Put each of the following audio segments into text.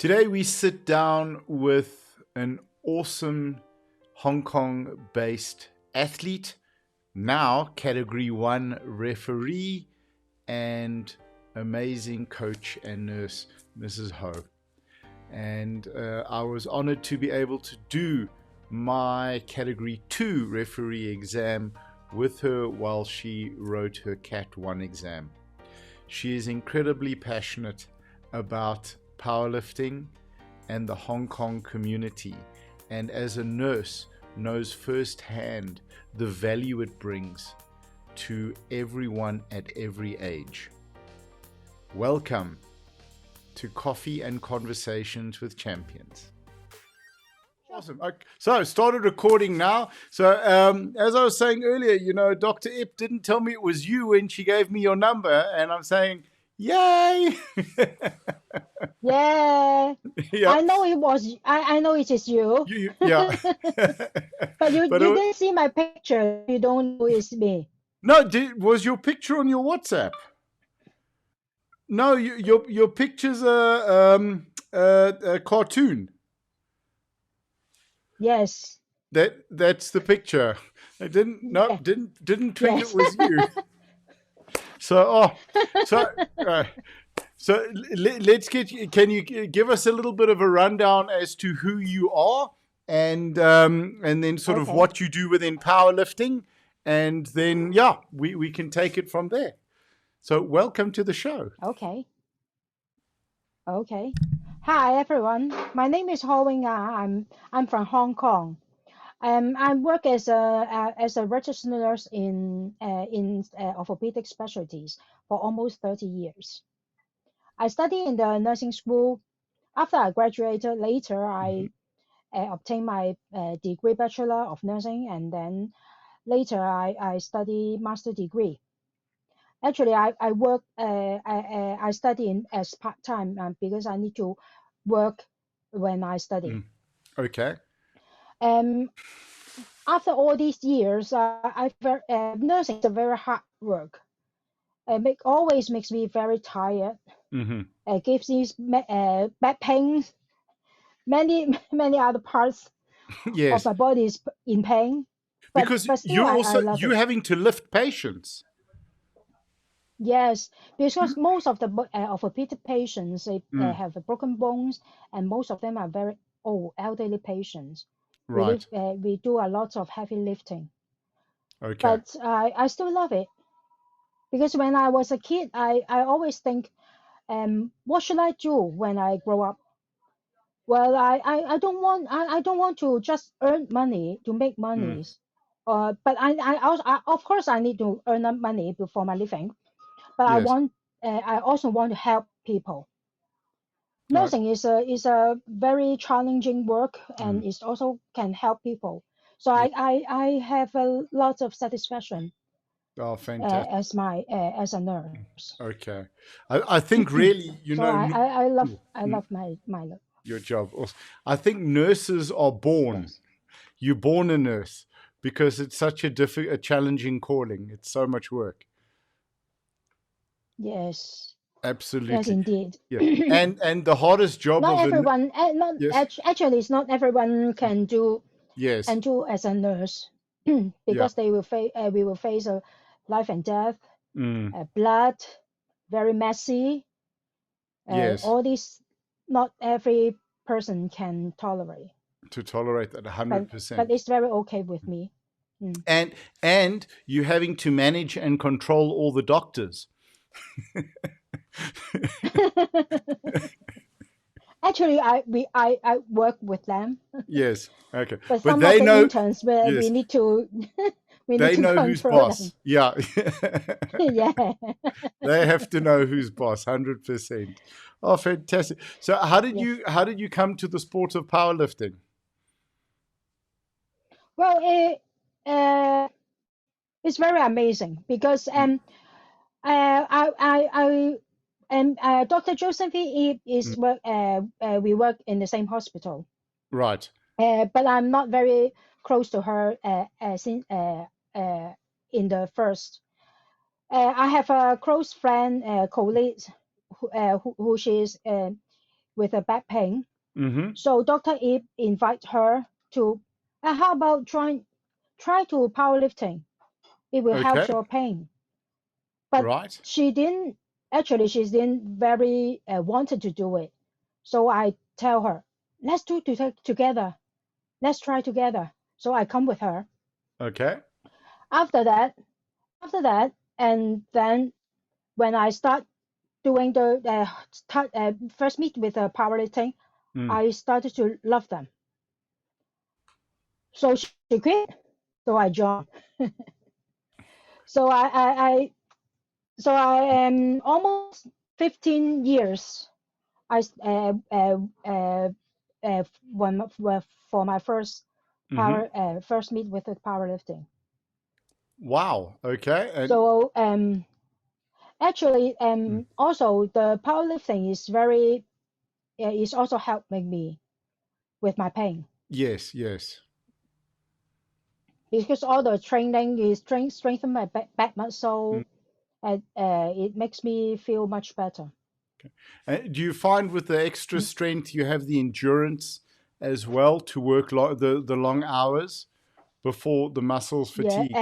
Today we sit down with an awesome Hong Kong-based athlete, now Category 1 referee and amazing coach and nurse, Mrs. Ho. And I was honored to be able to do my Category 2 referee exam with her while she wrote her Cat 1 exam. She is incredibly passionate about powerlifting and the Hong Kong community, and as a nurse knows firsthand the value it brings to everyone at every age. Welcome to Coffee and Conversations with Champions. Awesome. Okay. So started recording now. So as I was saying earlier, Dr. Ip didn't tell me it was you when she gave me your number, and I'm saying, yay! Yeah, Yeah. I know it was. I know it is you. Yeah. But you didn't see my picture. You don't know it's me. No, was your picture on your WhatsApp? No, your picture's a cartoon. Yes. That's the picture. I didn't think Yes. it was you. So let's get. Can you give us a little bit of a rundown as to who you are, and then sort of what you do within powerlifting, and then we can take it from there. So welcome to the show. Okay. Hi everyone. My name is Wing Ngaand. I'm from Hong Kong. I work as a registered nurse in orthopedic specialties for almost 30 years. I studied in the nursing school. After I graduated, later I obtained my degree Bachelor of Nursing, and then later I study master degree. Actually, I work I study as part time because I need to work when I study. Okay. After all these years, nursing is a very hard work. Always makes me very tired. It gives me back pain. Many other parts Yes. of my body is in pain. Because but still, I love you're it. having to lift patients. Yes, because most of the orthopedic patients they have broken bones, and most of them are very old, elderly patients. Right. We do a lot of heavy lifting. Okay. But I still love it because when I was a kid, I always think, what should I do when I grow up? Well, I don't want to just earn money to make money. But of course I need to earn money for my living. But Yes. I also want to help people. Nursing is a very challenging work, and it also can help people. So I have a lot of satisfaction Oh, fantastic. as a nurse. Okay. I think really, So I love my your job. I think nurses are born. Yes. You're born a nurse because it's such a challenging calling. It's so much work. Yes. Absolutely. Yes, indeed. Yeah. And the hardest job Not of everyone. Actually, it's not everyone can do yes. as a nurse because we will face a life and death, blood, very messy. Yes. All these, not every person can tolerate. To tolerate that 100%. But it's very okay with me. And you having to manage and control all the doctors. Actually, I work with them. Yes. Okay. But some they of the know interns where we need to they know who's boss. Them. Yeah. Yeah. They have to know who's boss. 100%. Oh, fantastic! So, how did you come to the sport of powerlifting? Well, it's very amazing because Dr. Josephine is we work in the same hospital. Right. But I'm not very close to her since in the first. I have a close friend, colleague, who she is with a back pain. Mm-hmm. So Dr. Ip invite her to, how about try to powerlifting? It will Okay. help your pain. But Right. she didn't very wanted to do it. So I tell her, let's do it together. Let's try together. So I come with her. Okay. After that, after that, and then when I start doing the first meet with powerlifting, Mm. I started to love them. So she quit. So I joined. So I am almost 15 years. I when for my Mm-hmm. first meet with the powerlifting. Wow. Okay. And So actually mm, also the powerlifting is very is also helping me with my pain yes, yes. because all the training is strengthen my back Mm. muscle and it makes me feel much better. Do you find with the extra strength you have the endurance as well to work the long hours before the muscles Yeah, fatigue?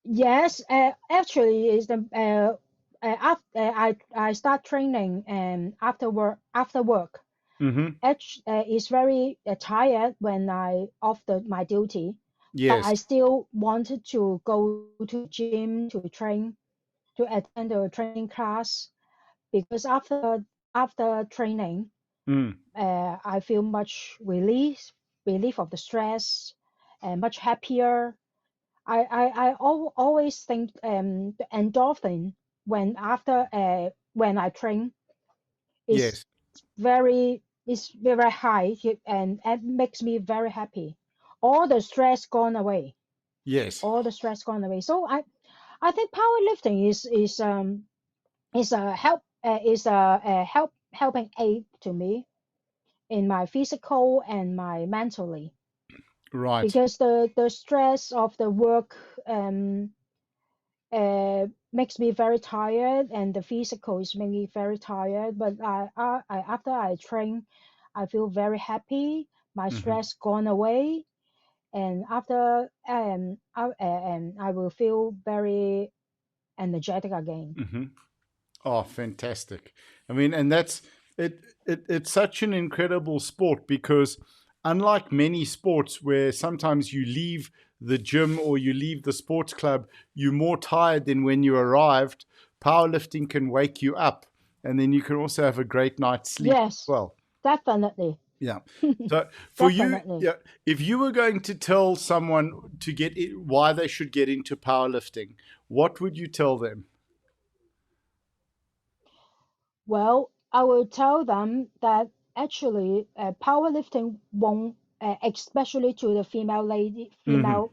yes, actually, is the after I start training and after work. Mm-hmm. Is very tired when I off my duty, but I Yes. still wanted to go to gym to train to attend the training class because after training, Mm. I feel much relief of the stress, and much happier. I always think the endorphin when I train is Yes. very high and it makes me very happy. All the stress gone away. Yes. All the stress gone away. So I think powerlifting is a helping aid to me in my physical and my mentally Right. because the stress of the work makes me very tired and the physical is making me very tired but after I train I feel very happy, my Mm-hmm. stress gone away, and after I will feel very energetic again. Mm-hmm. Oh, fantastic. I mean, and that's it, it's such an incredible sport because unlike many sports where sometimes you leave the gym or you leave the sports club, you're more tired than when you arrived. Powerlifting can wake you up and then you can also have a great night's sleep as Yes, well. definitely. Yeah. So for you, Definitely. yeah, if you were going to tell someone to why they should get into powerlifting, what would you tell them? Well, I will tell them that actually powerlifting won't, especially to the Mm-hmm. female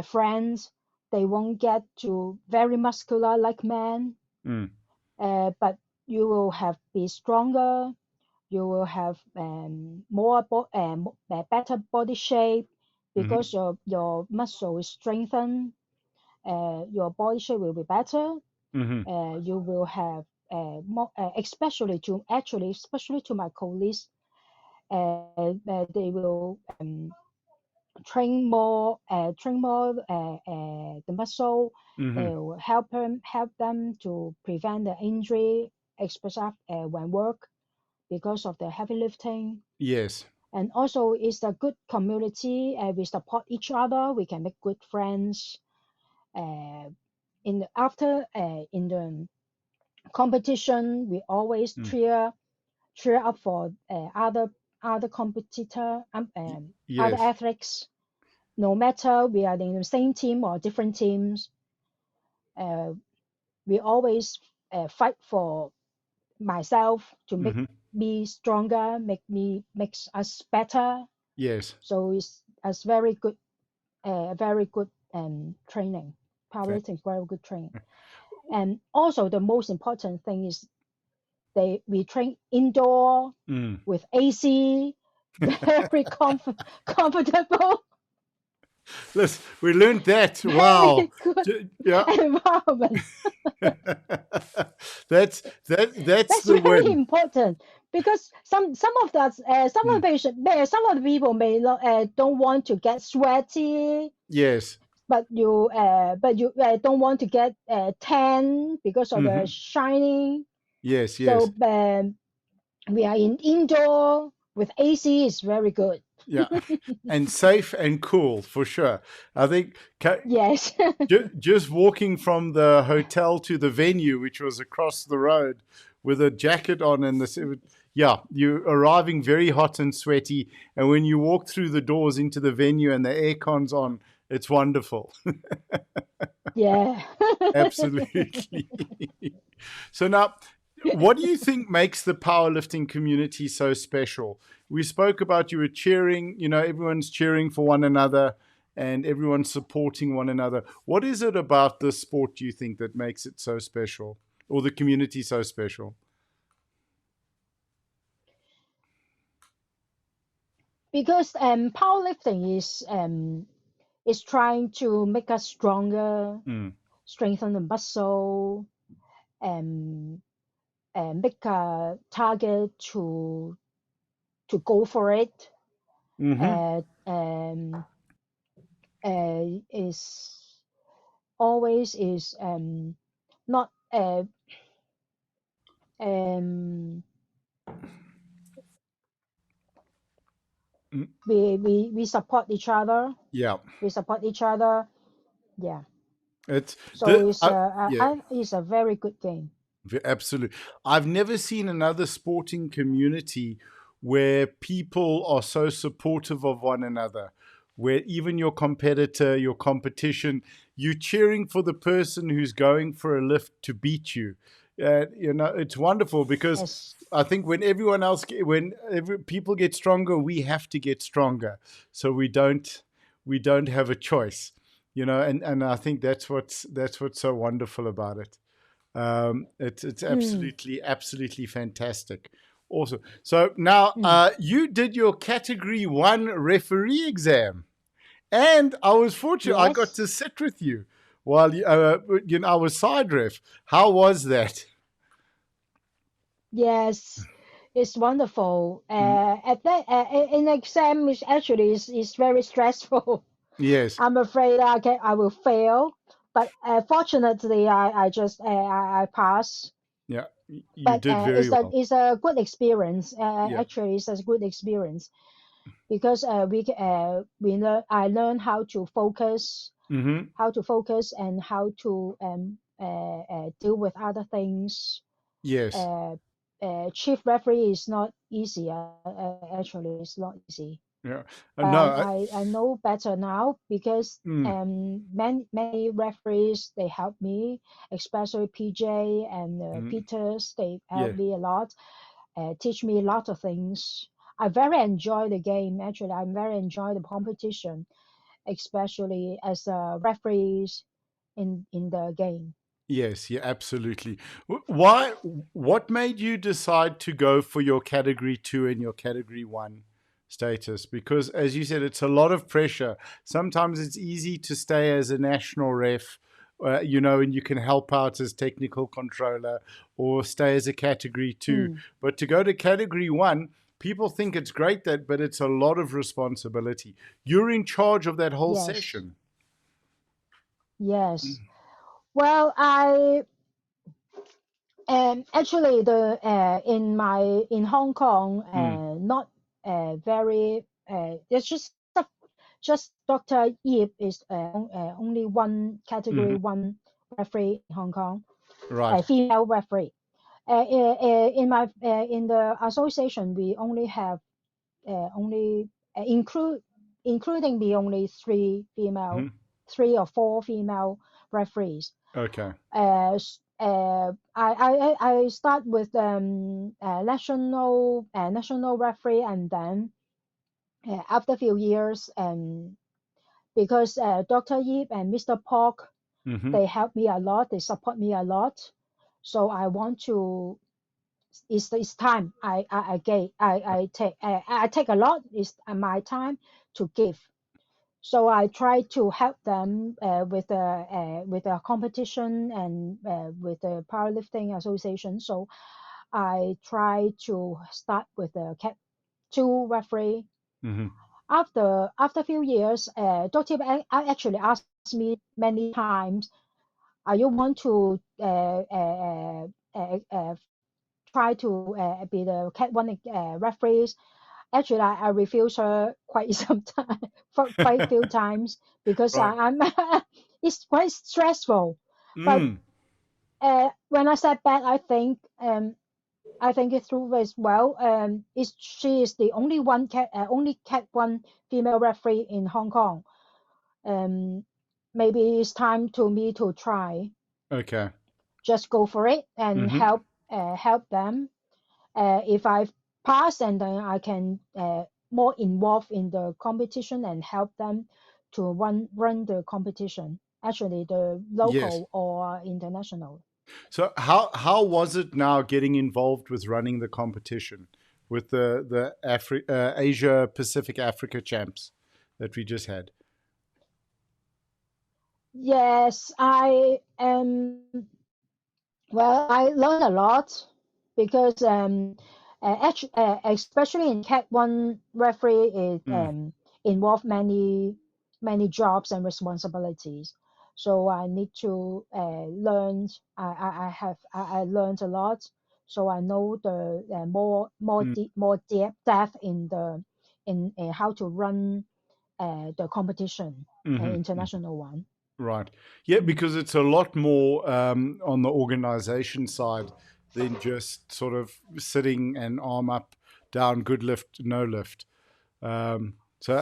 friends, they won't get to very muscular like men, Mm. but you will have be stronger. You will have better body shape Mm-hmm. because your muscle is strengthened. Your body shape will be better. Mm-hmm. You will have more, especially to my colleagues, they will train more the muscle. Mm-hmm. They will help them to prevent the injury, especially when work because of the heavy lifting. Yes. And also, it's a good community. We support each other. We can make good friends. Uh, in the competition, we always Mm. cheer up for other competitor other Yes. athletes. No matter we are in the same team or different teams, uh, we always fight for myself to make Mm-hmm. me stronger, makes us better. Yes. So it's very good training. Fa- Powerlifting is very good training. And also the most important thing is we train indoor Mm. with AC, very comfortable. Listen, we learned that. Wow. Very good Yeah. environment. That's That's the very win. important because some of Mm. the some of the people may not, don't want to get sweaty, Yes. but you don't want to get tan because of the Hmm. shining. Yes, yes. So we are in indoor with AC is very good. Yeah. And safe and cool for sure. I think Yes. just walking from the hotel to the venue, which was across the road, with a jacket on and this, yeah, you're arriving very hot and sweaty. And when you walk through the doors into the venue and the aircon's on, it's wonderful. Yeah. Absolutely. So now, what do you think makes the powerlifting community so special? We spoke about you were cheering, everyone's cheering for one another and everyone's supporting one another. What is it about this sport, do you think, that makes it so special or the community so special? Because powerlifting is trying to make us stronger, Mm. strengthen the muscle, and make a target to go for it. Hmm. Is always is not um, Mm. we support each other. Yeah. We support each other. Yeah. It's So the yeah. it's a very good game. Absolutely. I've never seen another sporting community where people are so supportive of one another, where even your competitor, your competition, you're cheering for the person who's going for a lift to beat you. It's wonderful because Yes. I think when everyone else, when people get stronger, we have to get stronger. So we don't have a choice, and I think that's what's so wonderful about it. It's Mm, absolutely fantastic. Awesome. So now mm. you did your category one referee exam, and I was fortunate. I got Yes. to sit with you while I was side ref. How was that? Yes. It's wonderful. Mm. At that in exam is very stressful. Yes. I'm afraid I will fail, but fortunately I pass. Yeah. You But did very well. it's a good experience. Yeah. Actually, it's a good experience because we learn I learn Mm-hmm. how to focus and how to deal with other things. Yes. Uh, Chief referee is not easy. Actually, it's not easy. Yeah. No. But I know better now because Mm, many referees they help me, especially PJ and mm, Peters. They help yeah. me a lot, teach me a lot of things. I very enjoy the game. Actually, I very enjoy the competition, especially as referees in the game. Yes, yeah, absolutely. Why? What made you decide to go for your category two and your category one status? Because, as you said, it's a lot of pressure. Sometimes it's easy to stay as a national ref, and you can help out as technical controller or stay as a category two. Mm, But to go to category one, people think it's great but it's a lot of responsibility. You're in charge of that whole yes, session. yes. Well, I actually the in Hong Kong, Mm, not very. Just Dr. Yip is only one category hmm. one referee in Hong Kong, Right. female referee. In the association, we only have only including me only Hmm. three or four female referees. Okay. I start with national referee, and then after a few years, because Dr. Yip and Mr. Pork, Hmm. they help me a lot, they support me a lot. So I want to. It's time I take a lot. It's my time to give. So I try to help them with the competition and with the powerlifting association. So I try to start with the cat two referee. Hmm. After a few years, Dr. actually asked me many times, you want to try to be the cat one referees? Actually, I refuse her quite some time, for quite few times because Right. I'm it's quite stressful. But Mm. when I said back, I think it through as well. Is she is the only cat one female referee in Hong Kong. Um, Maybe it's time to me to try. Okay. Just go for it and Hmm. help them. If I pass, and then I can more involved in the competition and help them to run the competition. Actually, the Yes. local or international. So how was it now getting involved with running the competition with the Asia Pacific Africa champs that we just had? Yes, I well, I learned a lot because especially in Cat One, referee it Mm. involve many jobs and responsibilities. So I need to learn. I learned a lot. So I know the Mm. more depth in the in how to run the competition, Hmm. international one. Right. Yeah, Mm. because it's a lot more on the organization side than just sort of sitting and arm up, down, good lift, no lift. So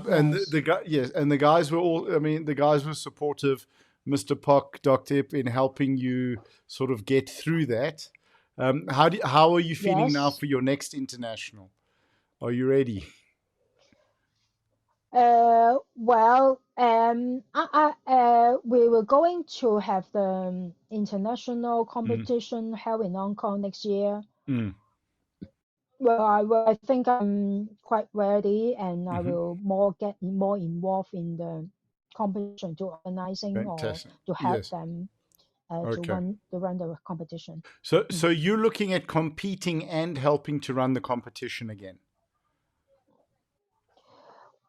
and Yes. the guy, yes, and the guys were all. I mean, the guys were supportive, Mr. Pock, Doctor Ip, in helping you sort of get through that. How are you feeling now Yes. for your next international? Are you ready? Well, we were going to have the international Mm, competition held in Hong Kong next year. mm, Well, I think I'm quite ready, and I hmm. will get more involved in the competition to organizing or Fantastic. to help Yes. them Okay. to run the competition. So Mm. you're looking at competing and helping to run the competition again.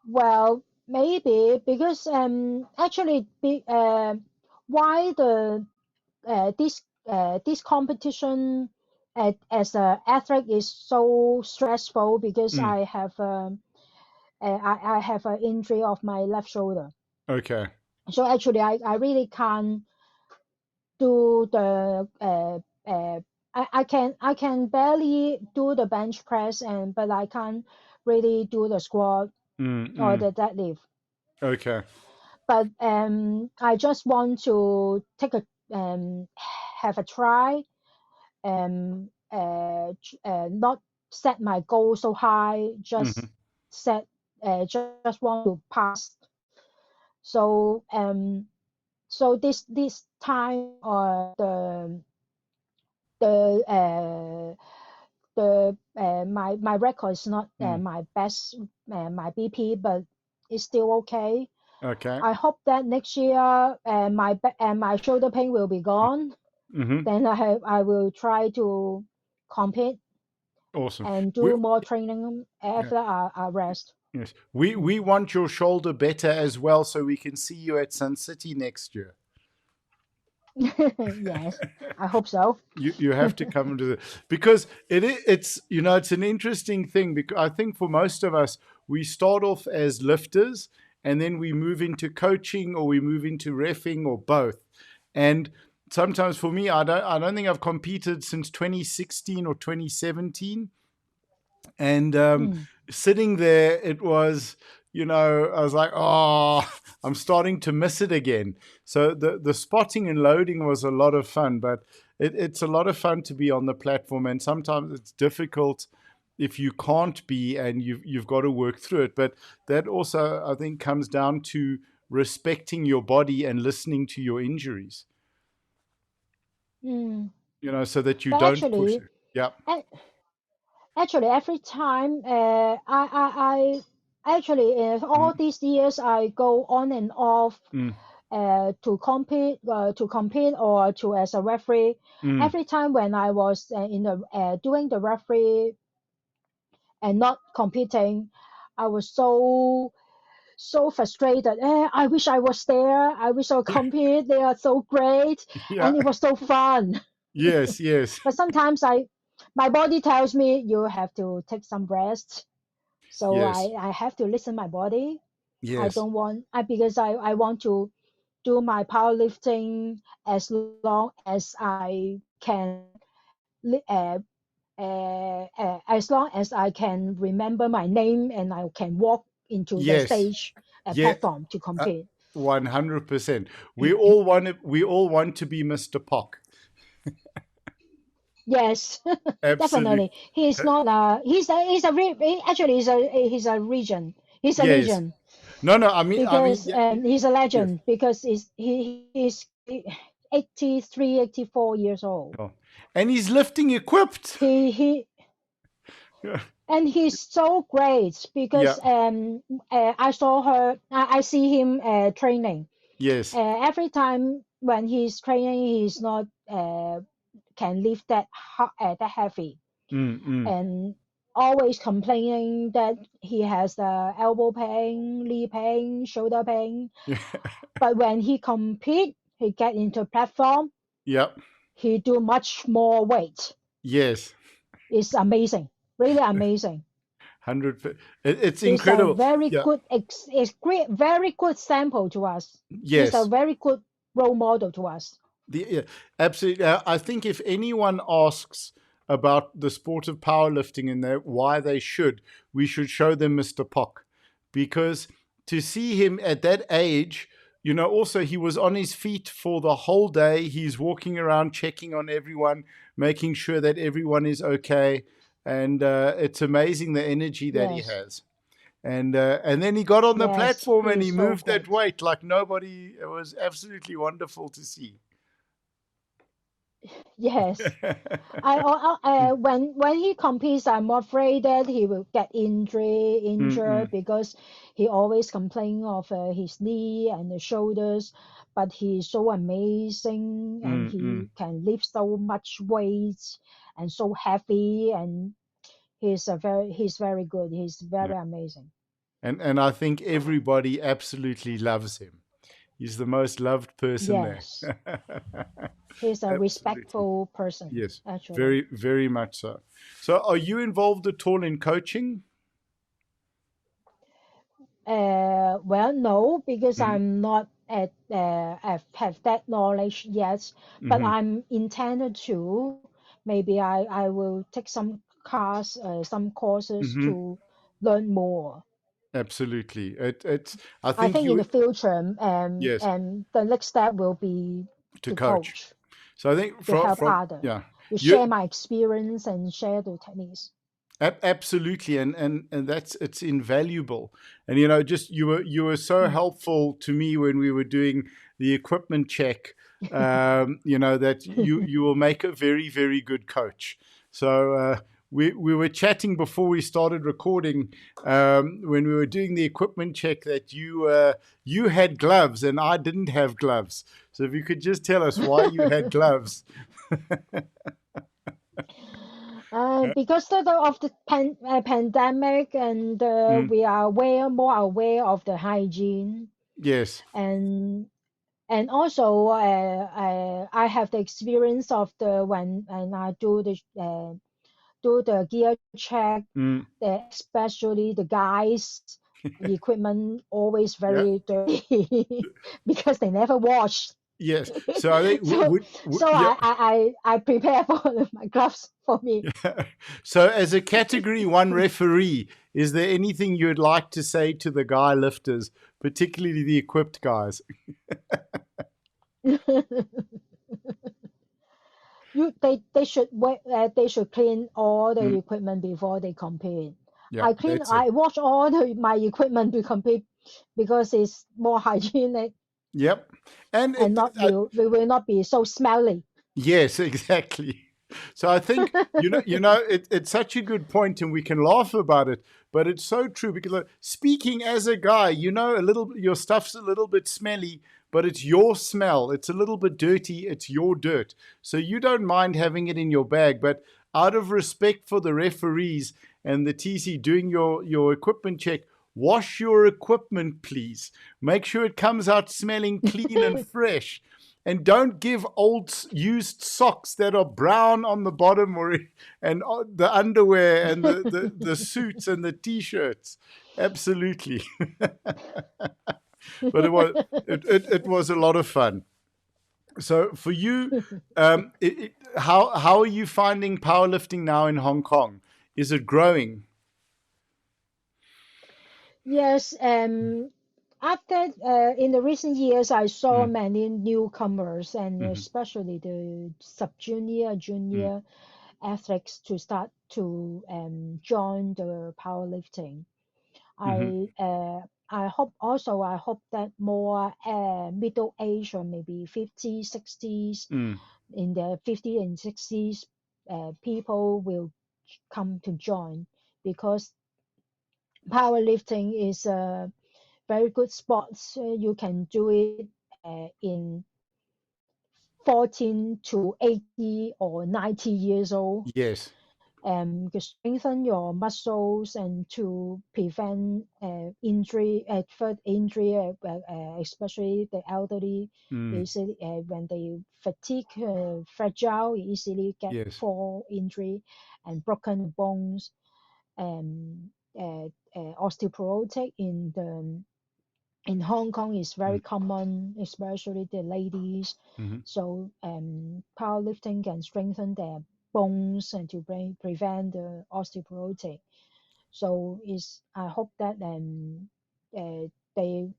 Well, maybe because why the this competition as a athlete is so stressful because Mm, I have an injury of my left shoulder. okay. So actually, I really can't do the I can barely do the bench press, and but I can't really do the squat Mm, or mm, the deadlift. okay. But I just want to take a have a try, not set my goal so high, Hmm. set just want to pass. So this time the my record is not Mm, my best, my BP, but it's still okay. okay. I hope that next year my shoulder pain will be gone. Hmm. Then I will try to compete Awesome. and We do more training Yeah. after I rest. Yes. We Mm. want your shoulder better as well, so we can see you at Sun City next year. Yes, I hope so. You have to come to the because it's it's an interesting thing because I think for most of us we start off as lifters and then we move into coaching or we move into refing or both. And sometimes for me I don't think I've competed since 2016 or 2017. And Mm. sitting there, it was, I was like, oh, I'm starting to miss it again. So the spotting and loading was a lot of fun, but it's a lot of fun to be on the platform, and sometimes it's difficult if you can't be, and you've got to work through it. But that also, I think, comes down to respecting your body and listening to your injuries, Mm. so that you But don't push it. Yeah. a- actually, every time Actually, all Mm, these years I go on and off mm, to compete or to as a referee. mm. Every time when I was in the doing the referee and not competing, I was so frustrated. I wish I was there. I wish I would compete. They are so great, Yeah. and it was so fun. Yes, yes, But sometimes my body tells me you have to take some rest. So yes, I have to listen my body. I yes, don't want because I want to do my powerlifting as long as I can as long as I can remember my name and I can walk into the yes, stage yeah. platform to uh, compete. 100%. We all want to be Mr. Pock. Yes, Absolutely. definitely. He's not actually he's a region. He's a Yes. legend No, no. I mean, because yeah, he's a yes. legend because he's 83, 84 years old. Oh. And he's lifting equipped. He Yeah. and he's so great Yeah. because I see him training. Yes. Every time when he's training, he's not can lift that heavy, Mm, mm. and always complaining that he has the elbow pain, knee pain, shoulder pain. But when he compete, he get into platform, Yeah. he do much more weight. Yes. It's amazing, really amazing. 100. It's He's a incredible. very Yeah. good, great, very good sample to us. He's a Yes. very good role model to us. Yeah, absolutely. I think if anyone asks about the sport of powerlifting and why they should, we should show them Mr. Pock, because to see him at that age, also he was on his feet for the whole day. He's walking around, checking on everyone, making sure that everyone is okay, and it's amazing the energy that he Yes, has. And then he got on the yes, platform and he he's so moved that great. weight like nobody. It was absolutely wonderful to see. Yes, when he competes, I'm afraid that he will get injured Mm-mm. because he always complain of his knee and the shoulders. But he's so amazing, and Mm-mm. he can lift so much weight and so heavy, and he's very good. He's Yeah. very amazing. And I think everybody absolutely loves him. He's the most loved person there. Yes, he's a Absolutely. respectful person, Yes. actually. Very, very much so. So are you involved at all in coaching? Well, no, because Mm-hmm. I'm not have that knowledge yet, but Mm-hmm. I'm intended to. Maybe I will take some courses Mm-hmm. to learn more. Absolutely. I I think think in you, the future, yes, and the next step will be to to coach. coach, So I think to help from other, yeah, to share you my experience and share the techniques. absolutely, and that's it's invaluable. And just you were so Mm. helpful to me when we were doing the equipment check. That you will make a very, very good coach. So we were chatting before we started recording, when we were doing the equipment check, that you had gloves and I didn't have gloves. So if you could just tell us why you had gloves. Because of the pandemic, and Mm, we are more aware of the hygiene, yes. and also I have the experience of the when I do the gear check, Mm, especially the guys equipment always yeah. very dirty because they never wash. Yes. So I think So yeah. I prepare for my gloves for me. So as a category one referee, is there anything you'd like to say to the guy lifters, particularly the equipped guys? They should clean all the Mm, equipment before they compete. yeah, that's it. I wash all my equipment to compete because it's more hygienic Yep. And and not I, will we will not be so smelly. yes, exactly. So I think it's such a good point, and we can laugh about it, but it's so true because speaking as a guy, a little your stuff's a little bit smelly, but it's your smell. It's a little bit dirty. It's your dirt, so you don't mind having it in your bag. But out of respect for the referees and the TC doing your equipment check, wash your equipment, please. Make sure it comes out smelling clean and fresh. And don't give old used socks that are brown on the bottom and the underwear and the suits and the t-shirts. Absolutely. But it was a lot of fun. So for you, how are you finding powerlifting now in Hong Kong? Is it growing? Yes, after in the recent years, I saw Mm, many newcomers, and mhm, especially the sub-junior, mm, junior athletes to start to join the powerlifting. mhm, I hope also I hope that more middle age or maybe 50s, 60s, mm, in the 50s and 60s, people will come to join because powerlifting is a very good sport. So you can do it in 14 to 80 or 90 years old, yes. to strengthen your muscles and to prevent injury, further injury, especially the elderly. Mm, Easily, when they fatigue, fragile, easily get yes. fall injury and broken bones, and osteoporotic in Hong Kong is Mm, very common, especially the ladies. mhm, So powerlifting can strengthen their bones and to prevent the osteoporosis. So is I hope that they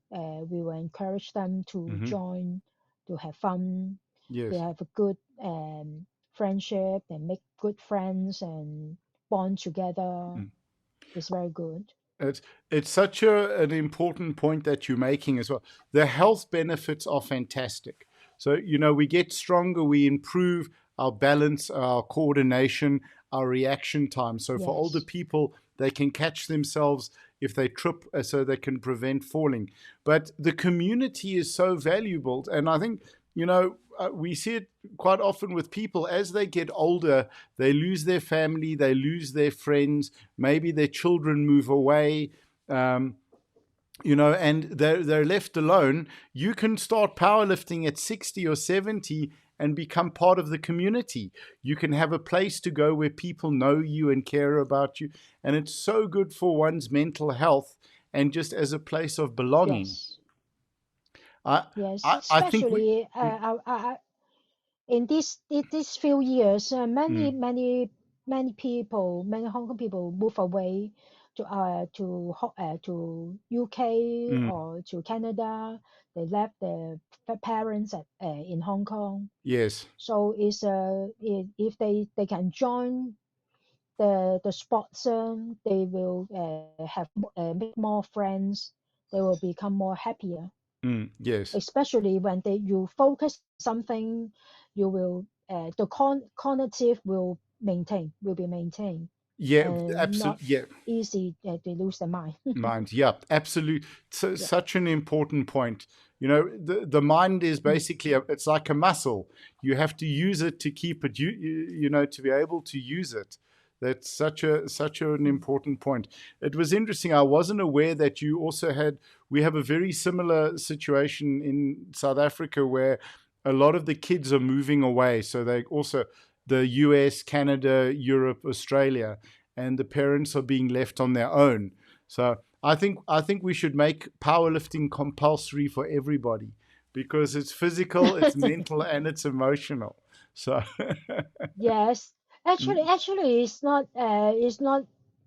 we will encourage them to mhm, join, to have fun, to yes. have a good friendship and make good friends and bond together. Mm. It's very good. It's it's such an important point that you're making as well. The health benefits are fantastic. So, we get stronger, we improve our balance, our coordination, our reaction time. So for older Yes. people, they can catch themselves if they trip, so they can prevent falling. But the community is so valuable. And I think, we see it quite often with people as they get older, they lose their family, they lose their friends, maybe their children move away. Um, and they're left alone. You can start powerlifting at 60 or 70 and become part of the community. You can have a place to go where people know you and care about you. And it's so good for one's mental health and just as a place of belonging. Yes. I, Yes. I think we. Especially in these few years, Mm, many people, many Hong Kong people move away to UK mm, or to Canada. They left their parents in Hong Kong. yes. So if they can join the sports, they will make more friends. They will become more happier, Mm, yes. especially when you focus on something. You will the cognitive will be maintained Yeah, and not absolutely. Yeah. easy to lose the mind. Mind. Yeah, absolutely. So, Yeah. such an important point. The mind is Mm. basically it's like a muscle. You have to use it to keep it. To be able to use it. That's such an Mm. important point. It was interesting. I wasn't aware that you also had. We have a very similar situation in South Africa where a lot of the kids are moving away. So they also the US, Canada, Europe, Australia, and the parents are being left on their own. So I think we should make powerlifting compulsory for everybody because it's physical, it's mental, and it's emotional. So Yes, actually, it's not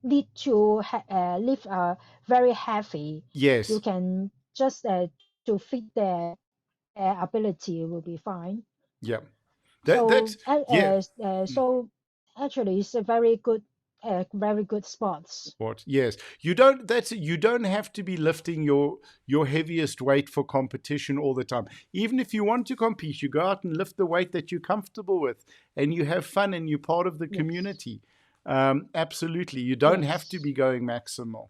need to live very heavy. You yes, can just to fit their ability will be fine. yeah, So that's yeah, so actually, it's a very good. very good sports. What? Yes, you don't. You don't have to be lifting your heaviest weight for competition all the time. Even if you want to compete, you go out and lift the weight that you're comfortable with, and you have fun, and you're part of the Yes, community. Absolutely, you don't have to yes. be going maximal.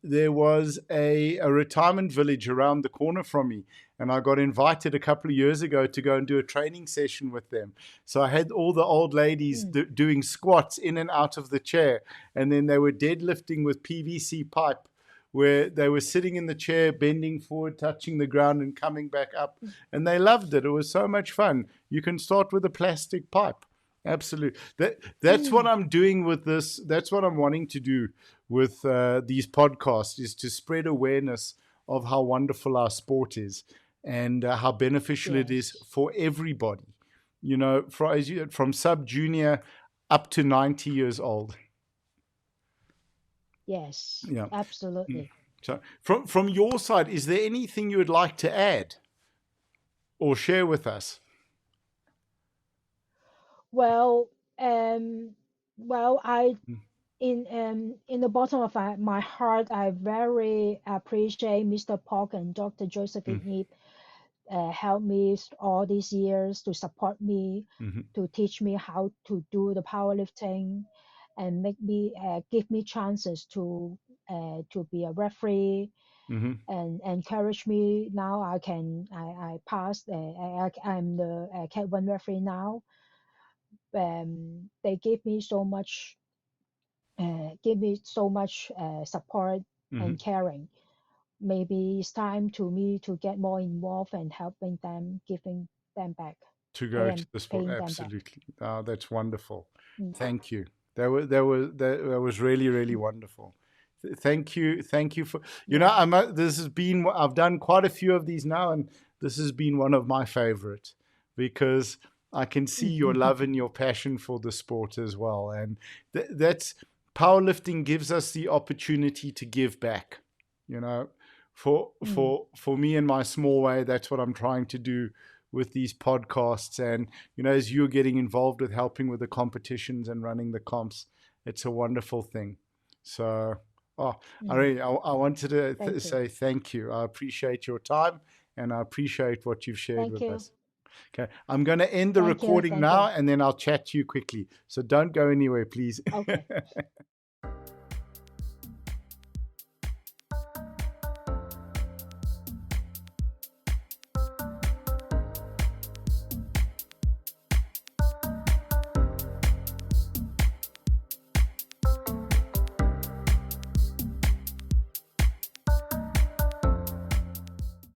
There was a retirement village around the corner from me, and I got invited a couple of years ago to go and do a training session with them. So I had all the old ladies Mm. doing squats in and out of the chair, and then they were deadlifting with PVC pipe, where they were sitting in the chair, bending forward, touching the ground, and coming back up. And they loved it. It was so much fun. You can start with a plastic pipe. Absolutely. That's what Mm. I'm doing with this. That's what I'm wanting to do with these podcasts, is to spread awareness of how wonderful our sport is, and how beneficial it is Yes, for everybody. You know, from sub junior up to 90 years old. yes, Yeah. Mm. absolutely. So from your side, is there anything you would like to add or share with us? Well, um, well, I Mm, in the bottom of my heart, I very appreciate Mr. Park and Dr. mm, Josephine Ip helped me all these years to support me, mhm, to teach me how to do the powerlifting, and make me give me chances to be a referee mhm. and encourage me. Now I passed. I'm the Cat One referee now. They give me so much support Mhm. and caring. Maybe it's time to me to get more involved and helping them, giving them back, To go to the sport, paying them back. absolutely. Oh, that's wonderful. Mm, Thank you. That was really really mm. wonderful. Thank you for, Yeah. this has been, I've done quite a few of these now, and this has been one of my favorite, because I can see your love and your passion for the sport as well, and that's powerlifting gives us the opportunity to give back. You know, Mm, for me in my small way, that's what I'm trying to do with these podcasts. And as you're getting involved with helping with the competitions and running the comps, it's a wonderful thing. So, oh, mm. I wanted to Thank you. say thank you. I appreciate your time, and I appreciate what you've shared Thank with you. us. Okay, I'm going to end the Thank you. recording Thank now, you. and then I'll chat to you quickly. So don't go anywhere, please. Okay.